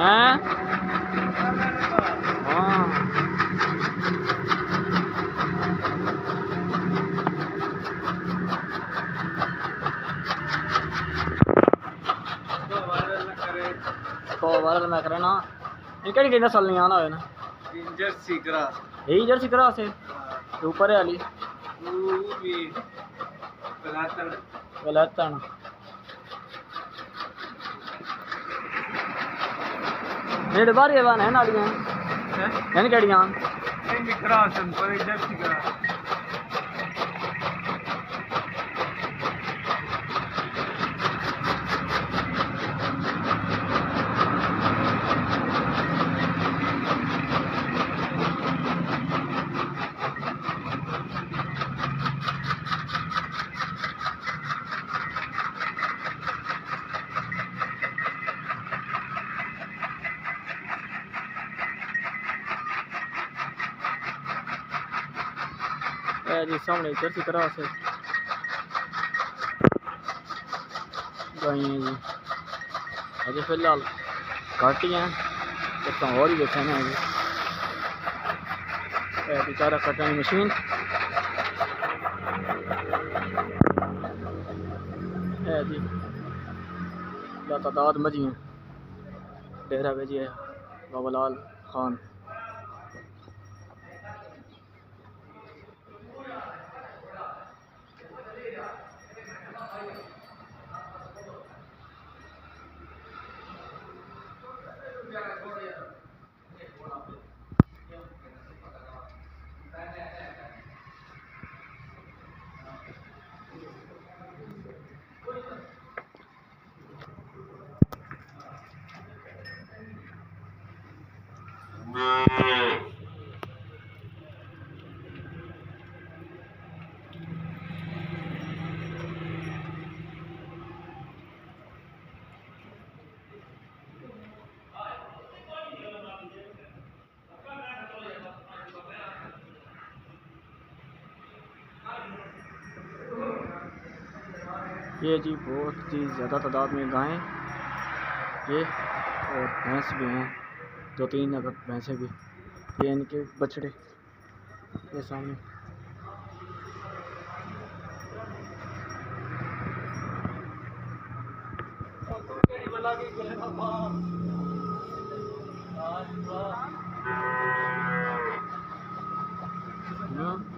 हैं? हाँ तो वायरल मैं करे ना इनके नहीं नसल नहीं आना है ना जर्सी क्रॉस यही जर्सी क्रॉस है ऊपर है वाली वो भी गलतन नेड़े बारी है है नालियां हैं केड़ियां क्रॉस पर जर्सी क्रॉस जी सामने जर्सी क्रॉस है गाइयाँ जी अभी फिलहाल घट ही हैं तो और ही देखे ना जी चारा कटने मशीन है जी तादाद मजी हैं डेरा भेजी है बाबा लाल खान ये जी बहुत ही ज़्यादा तादाद में गायें ये और भैंस भी हैं 2-3 अगर भैंसें भी ये इनके बछड़े ये सामने हाँ